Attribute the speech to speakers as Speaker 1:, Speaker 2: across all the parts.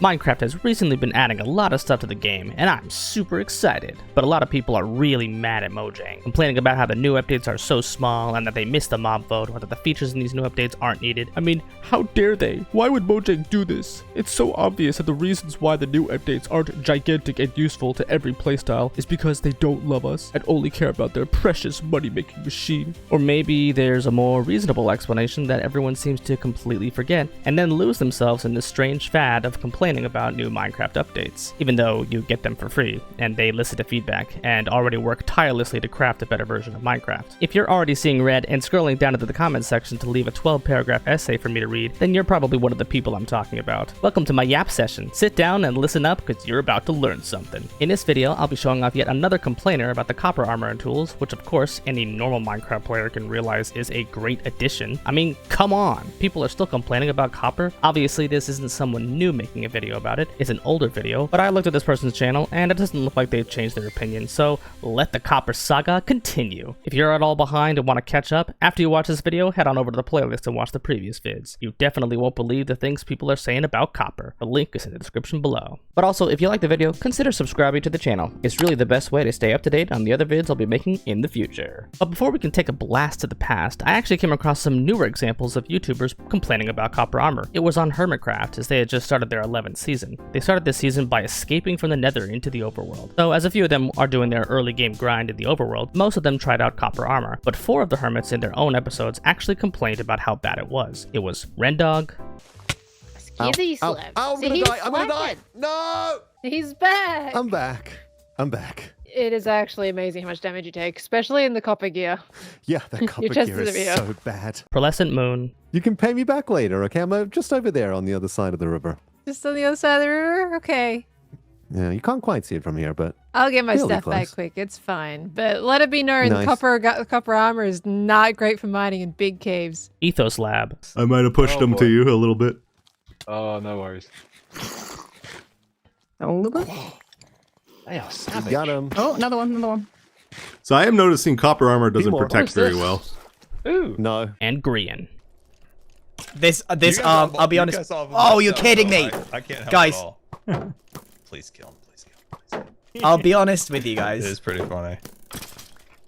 Speaker 1: Minecraft has recently been adding a lot of stuff to the game, and I'm super excited. But a lot of people are really mad at Mojang, complaining about how the new updates are so small and that they missed the mob vote, or that the features in these new updates aren't needed.
Speaker 2: I mean, how dare they? Why would Mojang do this? It's so obvious that the reasons why the new updates aren't gigantic and useful to every playstyle is because they don't love us and only care about their precious money-making machine.
Speaker 1: Or maybe there's a more reasonable explanation that everyone seems to completely forget, and then lose themselves in this strange fad of complaining about new Minecraft updates, even though you get them for free, and they listen to feedback, and already work tirelessly to craft a better version of Minecraft. If you're already seeing red and scrolling down into the comments section to leave a 12-paragraph essay for me to read, then you're probably one of the people I'm talking about. Welcome to my yap session. Sit down and listen up, because you're about to learn something. In this video, I'll be showing off yet another complainer about the copper armor and tools, which of course any normal Minecraft player can realize is a great addition. I mean, come on! People are still complaining about copper? Obviously this isn't someone new making a video about it. It's an older video, but I looked at this person's channel and it doesn't look like they've changed their opinion, so let the copper saga continue. If you're at all behind and want to catch up, after you watch this video, head on over to the playlist and watch the previous vids. You definitely won't believe the things people are saying about copper. The link is in the description below. But also, if you like the video, consider subscribing to the channel. It's really the best way to stay up to date on the other vids I'll be making in the future. But before we can take a blast to the past, I actually came across some newer examples of YouTubers complaining about copper armor. It was on Hermitcraft, as they had just started their 11th season. They started this season by escaping from the nether into the overworld. So as a few of them are doing their early game grind in the overworld, most of them tried out copper armor, but 4 of the hermits in their own episodes actually complained about how bad it was. It was Rendog.
Speaker 3: I'm gonna die! No!
Speaker 4: He's back!
Speaker 3: I'm back.
Speaker 4: It is actually amazing how much damage you take, especially in the copper gear.
Speaker 3: Yeah, that copper gear is so bad.
Speaker 1: Pearlescent Moon.
Speaker 3: You can pay me back later, okay? I'm just over there on the other side of the river.
Speaker 4: Just on the other side of the river? Okay.
Speaker 3: Yeah, you can't quite see it from here, but
Speaker 4: I'll get my
Speaker 3: really
Speaker 4: stuff
Speaker 3: close.
Speaker 4: back quick. It's fine. But let it be known,
Speaker 3: Nice.
Speaker 4: copper armor is not great for mining in big caves.
Speaker 1: Ethos Lab.
Speaker 5: I might have pushed them to you a little bit.
Speaker 6: Oh, no worries.
Speaker 7: A little bit.
Speaker 6: They are savage.
Speaker 3: Got him.
Speaker 7: Oh, another one.
Speaker 5: So I am noticing copper armor doesn't
Speaker 3: more.
Speaker 5: protect
Speaker 6: What is
Speaker 5: very
Speaker 6: this?
Speaker 5: well.
Speaker 6: Ooh.
Speaker 3: No.
Speaker 1: And Grian.
Speaker 7: This I'll be honest. Oh, you're kidding me.
Speaker 8: I can't help
Speaker 7: Guys.
Speaker 8: at all. Please kill him. Please kill him.
Speaker 7: I'll be honest with you
Speaker 8: It
Speaker 7: guys.
Speaker 8: is pretty funny.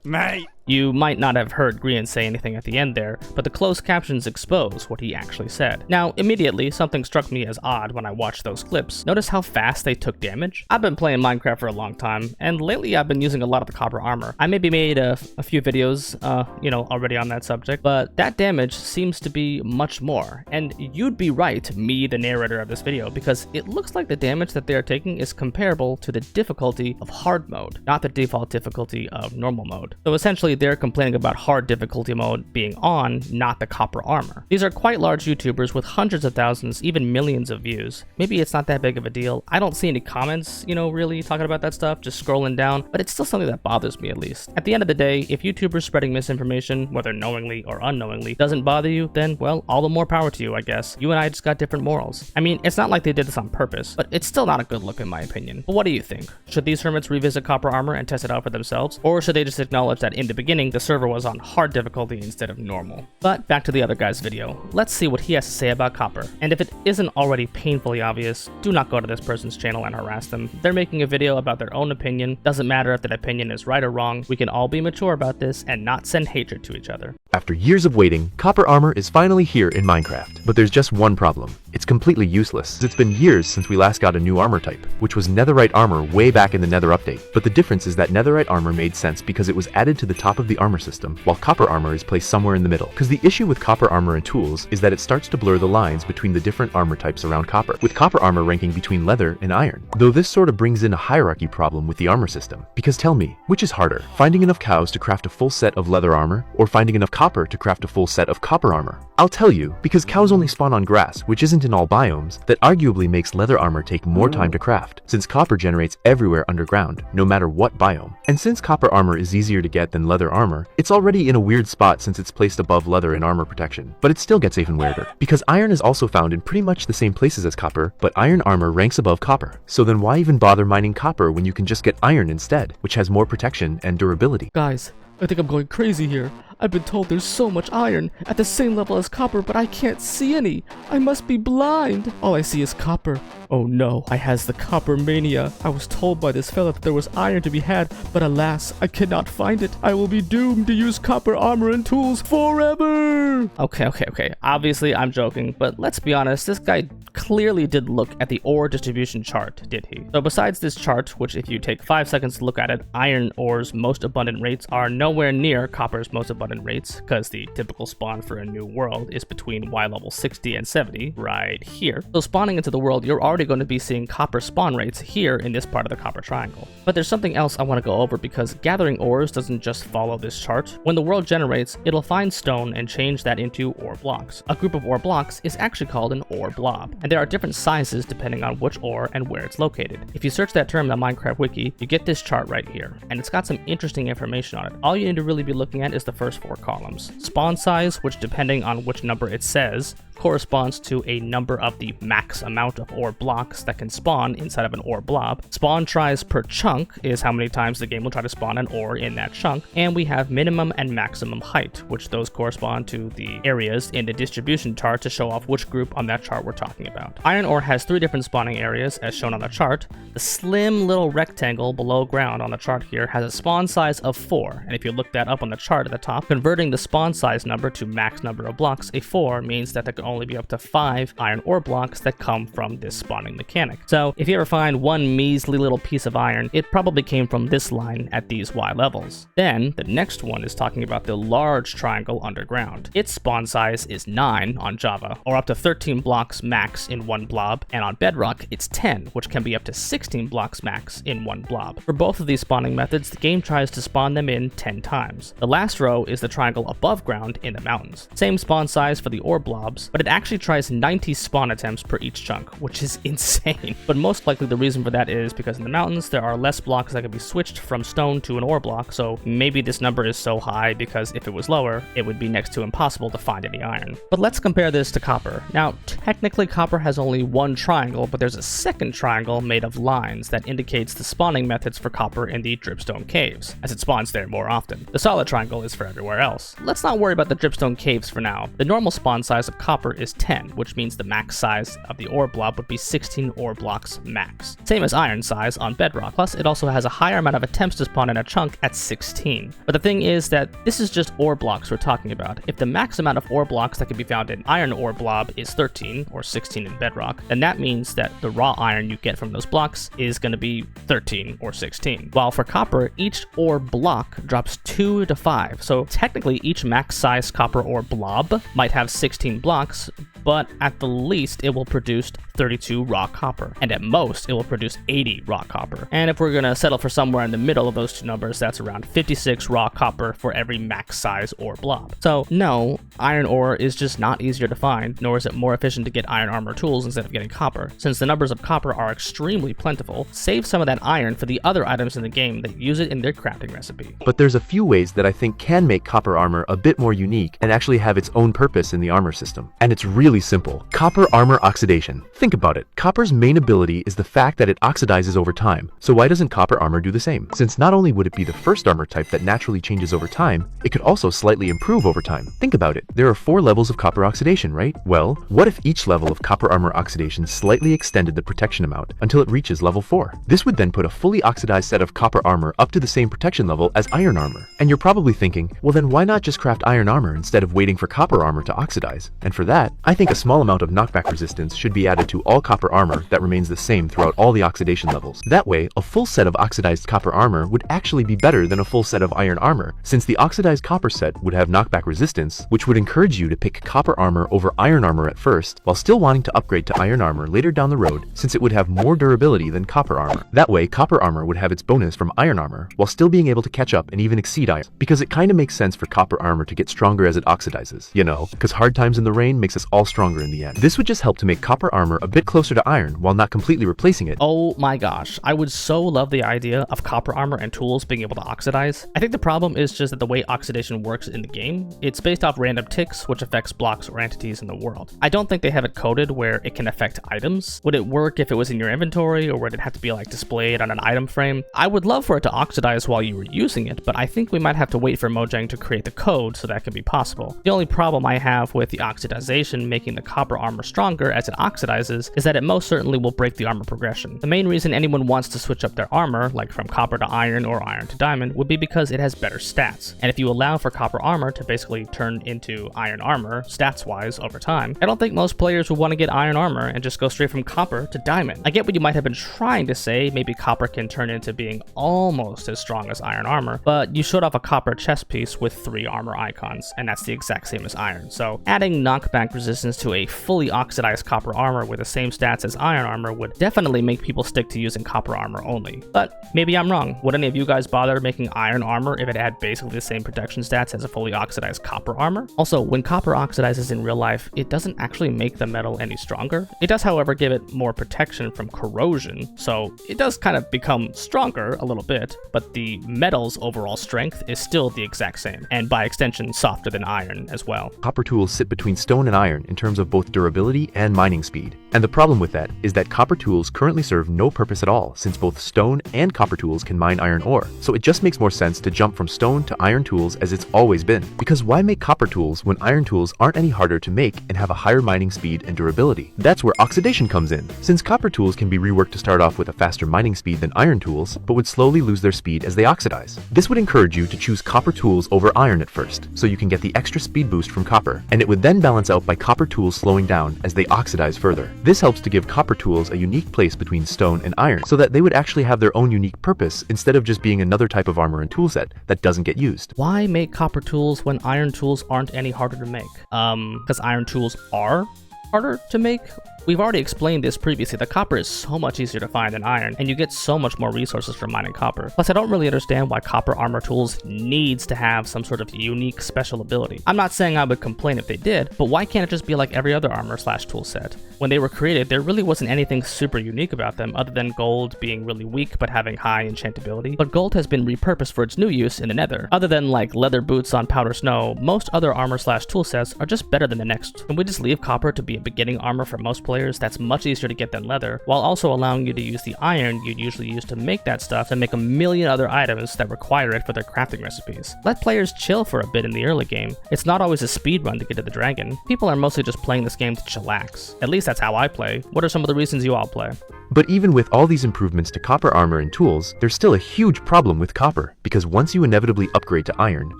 Speaker 5: Mate.
Speaker 1: You might not have heard Grian say anything at the end there, but the closed captions expose what he actually said. Now, immediately, something struck me as odd when I watched those clips. Notice how fast they took damage? I've been playing Minecraft for a long time, and lately I've been using a lot of the copper armor. I maybe made a few videos, already on that subject, but that damage seems to be much more. And you'd be right, me, the narrator of this video, because it looks like the damage that they are taking is comparable to the difficulty of hard mode, not the default difficulty of normal mode. So essentially, they're complaining about hard difficulty mode being on, not the copper armor. These are quite large YouTubers with hundreds of thousands, even millions of views. Maybe it's not that big of a deal. I don't see any comments, really talking about that stuff, just scrolling down, but it's still something that bothers me at least. At the end of the day, if YouTubers spreading misinformation, whether knowingly or unknowingly, doesn't bother you, then, well, all the more power to you, I guess. You and I just got different morals. I mean, it's not like they did this on purpose, but it's still not a good look in my opinion. But what do you think? Should these hermits revisit copper armor and test it out for themselves? Or should they just acknowledge that in the beginning, the server was on hard difficulty instead of normal? But back to the other guy's video. Let's see what he has to say about copper. And if it isn't already painfully obvious, do not go to this person's channel and harass them. They're making a video about their own opinion. Doesn't matter if that opinion is right or wrong. We can all be mature about this and not send hatred to each other.
Speaker 9: After years of waiting, copper armor is finally here in Minecraft. But there's just one problem. It's completely useless. It's been years since we last got a new armor type, which was netherite armor way back in the nether update. But the difference is that netherite armor made sense because it was added to the top of the armor system, while copper armor is placed somewhere in the middle. Because the issue with copper armor and tools is that it starts to blur the lines between the different armor types around copper, with copper armor ranking between leather and iron. Though this sort of brings in a hierarchy problem with the armor system. Because tell me, which is harder? Finding enough cows to craft a full set of leather armor, or finding enough copper to craft a full set of copper armor? I'll tell you, because cows only spawn on grass, which isn't in all biomes, that arguably makes leather armor take more time to craft, since copper generates everywhere underground, no matter what biome. And since copper armor is easier to get than leather armor, it's already in a weird spot since it's placed above leather in armor protection. But it still gets even weirder, because iron is also found in pretty much the same places as copper, but iron armor ranks above copper. So then why even bother mining copper when you can just get iron instead, which has more protection and durability?
Speaker 1: Guys,
Speaker 2: I think I'm going crazy here. I've been told there's so much iron at the same level as copper, but I can't see any. I must be blind. All I see is copper. Oh no, I has the copper mania. I was told by this fella that there was iron to be had, but alas, I cannot find it. I will be doomed to use copper armor and tools forever.
Speaker 1: Okay. Obviously, I'm joking, but let's be honest, this guy clearly did look at the ore distribution chart, did he? So besides this chart, which if you take 5 seconds to look at it, iron ore's most abundant rates are nowhere near copper's most abundant rates, because the typical spawn for a new world is between Y level 60 and 70, right here. So spawning into the world, you're already going to be seeing copper spawn rates here in this part of the copper triangle. But there's something else I want to go over, because gathering ores doesn't just follow this chart. When the world generates, it'll find stone and change that into ore blocks. A group of ore blocks is actually called an ore blob, and there are different sizes depending on which ore and where it's located. If you search that term in the Minecraft wiki, you get this chart right here, and it's got some interesting information on it. All you need to really be looking at is the first 4 columns. Spawn size, which depending on which number it says, corresponds to a number of the max amount of ore blocks that can spawn inside of an ore blob. Spawn tries per chunk is how many times the game will try to spawn an ore in that chunk. And we have minimum and maximum height, which those correspond to the areas in the distribution chart to show off which group on that chart we're talking about. Iron ore has 3 different spawning areas as shown on the chart. The slim little rectangle below ground on the chart here has a spawn size of 4. And if you look that up on the chart at the top, converting the spawn size number to max number of blocks, a 4 means that there can only be up to 5 iron ore blocks that come from this spawning mechanic. So if you ever find one measly little piece of iron, it probably came from this line at these Y levels. Then the next one is talking about the large triangle underground. Its spawn size is 9 on Java, or up to 13 blocks max in one blob, and on Bedrock it's 10, which can be up to 16 blocks max in one blob. For both of these spawning methods, the game tries to spawn them in 10 times. The last row is the triangle above ground in the mountains. Same spawn size for the ore blobs, but it actually tries 90 spawn attempts per each chunk, which is insane. But most likely the reason for that is because in the mountains there are less blocks that can be switched from stone to an ore block, so maybe this number is so high because if it was lower, it would be next to impossible to find any iron. But let's compare this to copper. Now, technically copper has only one triangle, but there's a second triangle made of lines that indicates the spawning methods for copper in the dripstone caves, as it spawns there more often. The solid triangle is for everywhere else. Let's not worry about the dripstone caves for now. The normal spawn size of copper is 10, which means the max size of the ore blob would be 16 ore blocks max. Same as iron size on Bedrock, plus it also has a higher amount of attempts to spawn in a chunk at 16. But the thing is that this is just ore blocks we're talking about. If the max amount of ore blocks that can be found in iron ore blob is 13, or 16 in Bedrock, then that means that the raw iron you get from those blocks is going to be 13 or 16. While for copper, each ore block drops 2 to 5, so technically each max size copper ore blob might have 16 blocks, but at the least it will produce 32 raw copper, and at most it will produce 80 raw copper. And if we're gonna settle for somewhere in the middle of those two numbers, that's around 56 raw copper for every max size ore blob. So no, iron ore is just not easier to find, nor is it more efficient to get iron armor tools instead of getting copper. Since the numbers of copper are extremely plentiful, save some of that iron for the other items in the game that use it in their crafting recipe.
Speaker 9: But there's a few ways that I think can make copper armor a bit more unique and actually have its own purpose in the armor system. And it's really simple. Copper armor oxidation. Think about it. Copper's main ability is the fact that it oxidizes over time. So why doesn't copper armor do the same? Since not only would it be the first armor type that naturally changes over time, it could also slightly improve over time. Think about it. There are 4 levels of copper oxidation, right? Well, what if each level of copper armor oxidation slightly extended the protection amount until it reaches level 4? This would then put a fully oxidized set of copper armor up to the same protection level as iron armor. And you're probably thinking, well then why not just craft iron armor instead of waiting for copper armor to oxidize? And for that, I think a small amount of knockback resistance should be added to all copper armor that remains the same throughout all the oxidation levels. That way, a full set of oxidized copper armor would actually be better than a full set of iron armor, since the oxidized copper set would have knockback resistance, which would encourage you to pick copper armor over iron armor at first, while still wanting to upgrade to iron armor later down the road, since it would have more durability than copper armor. That way, copper armor would have its bonus from iron armor, while still being able to catch up and even exceed iron. Because it kinda makes sense for copper armor to get stronger as it oxidizes, you know, because hard times in the rain makes us all stronger in the end. This would just help to make copper armor a bit closer to iron while not completely replacing it.
Speaker 1: Oh my gosh, I would so love the idea of copper armor and tools being able to oxidize. I think the problem is just that the way oxidation works in the game, it's based off random ticks, which affects blocks or entities in the world. I don't think they have it coded where it can affect items. Would it work if it was in your inventory, or would it have to be like displayed on an item frame? I would love for it to oxidize while you were using it, but I think we might have to wait for Mojang to create the code so that can be possible. The only problem I have with the oxidization making the copper armor stronger as it oxidizes is that it most certainly will break the armor progression. The main reason anyone wants to switch up their armor, like from copper to iron or iron to diamond, would be because it has better stats. And if you allow for copper armor to basically turn into iron armor, stats-wise, over time, I don't think most players would want to get iron armor and just go straight from copper to diamond. I get what you might have been trying to say, maybe copper can turn into being almost as strong as iron armor, but you showed off a copper chest piece with 3 armor icons, and that's the exact same as iron. So adding knockback resistance to a fully oxidized copper armor with the same stats as iron armor would definitely make people stick to using copper armor only. But maybe I'm wrong. Would any of you guys bother making iron armor if it had basically the same protection stats as a fully oxidized copper armor? Also, when copper oxidizes in real life, it doesn't actually make the metal any stronger. It does, however, give it more protection from corrosion, so it does kind of become stronger a little bit, but the metal's overall strength is still the exact same, and by extension softer than iron as well.
Speaker 9: Copper tools sit between stone and iron in terms of both durability and mining speed. And the problem with that is that copper tools currently serve no purpose at all, since both stone and copper tools can mine iron ore. So it just makes more sense to jump from stone to iron tools as it's always been. Because why make copper tools when iron tools aren't any harder to make and have a higher mining speed and durability? That's where oxidation comes in. Since copper tools can be reworked to start off with a faster mining speed than iron tools, but would slowly lose their speed as they oxidize. This would encourage you to choose copper tools over iron at first, so you can get the extra speed boost from copper, and it would then balance out by copper tools slowing down as they oxidize further. This helps to give copper tools a unique place between stone and iron, so that they would actually have their own unique purpose instead of just being another type of armor and toolset that doesn't get used.
Speaker 1: Why make copper tools when iron tools aren't any harder to make? Because iron tools are harder to make? We've already explained this previously, that copper is so much easier to find than iron, and you get so much more resources from mining copper. Plus, I don't really understand why copper armor tools needs to have some sort of unique special ability. I'm not saying I would complain if they did, but why can't it just be like every other armor / tool set? When they were created, there really wasn't anything super unique about them other than gold being really weak but having high enchantability. But gold has been repurposed for its new use in the nether. Other than like leather boots on powder snow, most other armor / tool sets are just better than the next. Can we just leave copper to be a beginning armor for most players that's much easier to get than leather, while also allowing you to use the iron you'd usually use to make that stuff and make a million other items that require it for their crafting recipes? Let players chill for a bit in the early game. It's not always a speed run to get to the dragon. People are mostly just playing this game to chillax. At least that's how I play. What are some of the reasons you all play?
Speaker 9: But even with all these improvements to copper armor and tools, there's still a huge problem with copper, because once you inevitably upgrade to iron,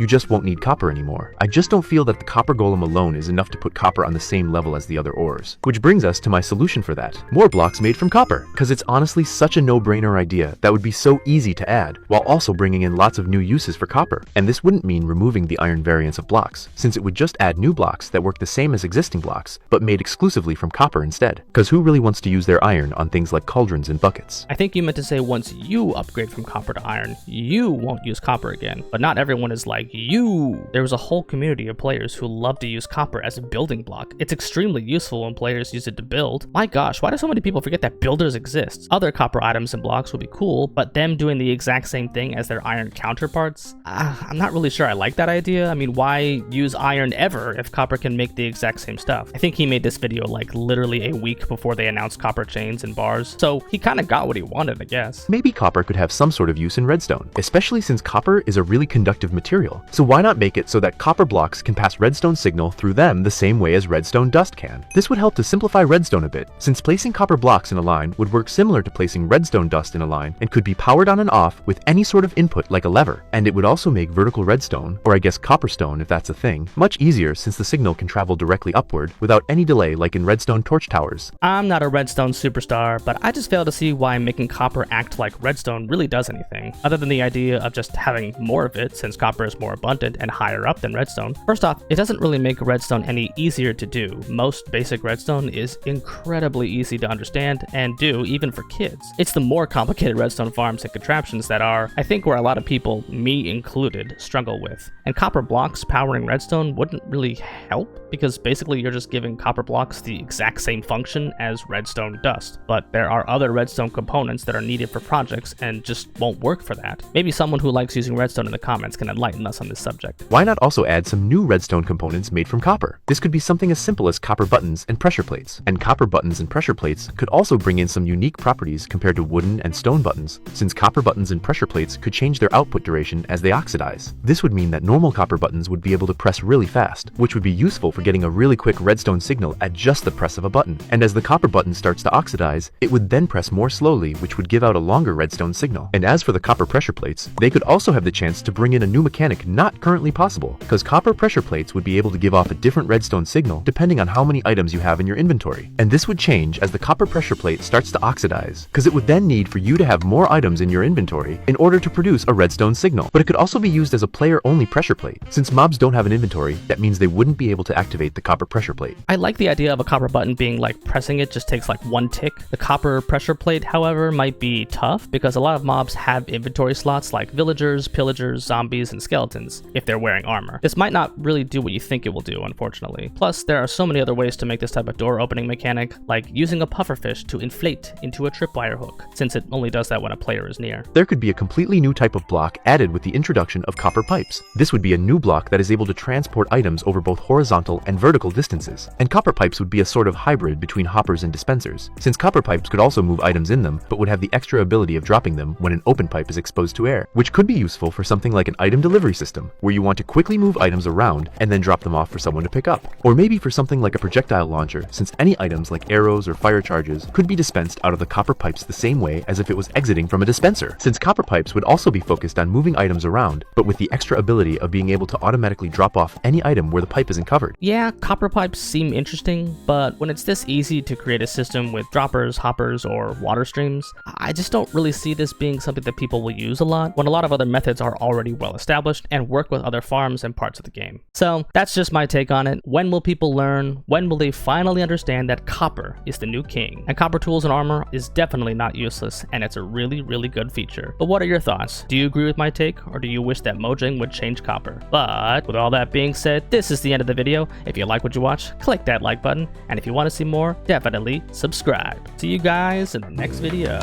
Speaker 9: you just won't need copper anymore. I just don't feel that the copper golem alone is enough to put copper on the same level as the other ores. Which brings us to my solution for that. More blocks made from copper, because it's honestly such a no-brainer idea that would be so easy to add, while also bringing in lots of new uses for copper. And this wouldn't mean removing the iron variants of blocks, since it would just add new blocks that work the same as existing blocks, but made exclusively from copper instead. Because who really wants to use their iron on things like cauldrons and buckets?
Speaker 1: I think you meant to say once you upgrade from copper to iron, you won't use copper again. But not everyone is like you. There is a whole community of players who love to use copper as a building block. It's extremely useful when players use it to build. My gosh, why do so many people forget that builders exist? Other copper items and blocks would be cool, but them doing the exact same thing as their iron counterparts? I'm not really sure I like that idea. I mean, why use iron ever if copper can make the exact same stuff? I think he made this video like literally a week before they announced copper chains and bars, so he kind of got what he wanted, I guess.
Speaker 9: Maybe copper could have some sort of use in redstone, especially since copper is a really conductive material. So why not make it so that copper blocks can pass redstone signal through them the same way as redstone dust can? This would help to simplify redstone a bit, since placing copper blocks in a line would work similar to placing redstone dust in a line and could be powered on and off with any sort of input like a lever. And it would also make vertical redstone, or I guess copperstone if that's a thing, much easier since the signal can travel directly upward without any delay like in redstone torch towers.
Speaker 1: I'm not a redstone superstar, but but I just fail to see why making copper act like redstone really does anything, other than the idea of just having more of it since copper is more abundant and higher up than redstone. First off, it doesn't really make redstone any easier to do. Most basic redstone is incredibly easy to understand and do even for kids. It's the more complicated redstone farms and contraptions that are, I think, where a lot of people, me included, struggle with. And copper blocks powering redstone wouldn't really help, because basically you're just giving copper blocks the exact same function as redstone dust. But there are other redstone components that are needed for projects and just won't work for that. Maybe someone who likes using redstone in the comments can enlighten us on this subject.
Speaker 9: Why not also add some new redstone components made from copper? This could be something as simple as copper buttons and pressure plates. And copper buttons and pressure plates could also bring in some unique properties compared to wooden and stone buttons, since copper buttons and pressure plates could change their output duration as they oxidize. This would mean that normal copper buttons would be able to press really fast, which would be useful for getting a really quick redstone signal at just the press of a button. And as the copper button starts to oxidize, it would then press more slowly, which would give out a longer redstone signal. And as for the copper pressure plates, they could also have the chance to bring in a new mechanic not currently possible, because copper pressure plates would be able to give off a different redstone signal depending on how many items you have in your inventory. And this would change as the copper pressure plate starts to oxidize, because it would then need for you to have more items in your inventory in order to produce a redstone signal. But it could also be used as a player-only pressure plate. Since mobs don't have an inventory, that means they wouldn't be able to activate the copper pressure plate.
Speaker 1: I like the idea of a copper button being like pressing it just takes like one tick. The copper pressure plate, however, might be tough because a lot of mobs have inventory slots like villagers, pillagers, zombies, and skeletons if they're wearing armor. This might not really do what you think it will do, unfortunately. Plus, there are so many other ways to make this type of door opening mechanic, like using a pufferfish to inflate into a tripwire hook, since it only does that when a player is near.
Speaker 9: There could be a completely new type of block added with the introduction of copper pipes. This would be a new block that is able to transport items over both horizontal and vertical distances. And copper pipes would be a sort of hybrid between hoppers and dispensers, since copper pipes could also move items in them, but would have the extra ability of dropping them when an open pipe is exposed to air, which could be useful for something like an item delivery system, where you want to quickly move items around and then drop them off for someone to pick up. Or maybe for something like a projectile launcher, since any items like arrows or fire charges could be dispensed out of the copper pipes the same way as if it was exiting from a dispenser, since copper pipes would also be focused on moving items around, but with the extra ability of being able to automatically drop off any item where the pipe isn't covered.
Speaker 1: Yeah, copper pipes seem interesting, but when it's this easy to create a system with droppers, hoppers, or water streams, I just don't really see this being something that people will use a lot, when a lot of other methods are already well established and work with other farms and parts of the game. So that's just my take on it. When will people learn? When will they finally understand that copper is the new king? And copper tools and armor is definitely not useless, and it's a really, really good feature. But what are your thoughts? Do you agree with my take, or do you wish that Mojang would change copper? But with all that being said, this is the end of the video. If you like what you watch, click that like button, and if you want to see more, definitely subscribe. See you guys in the next video.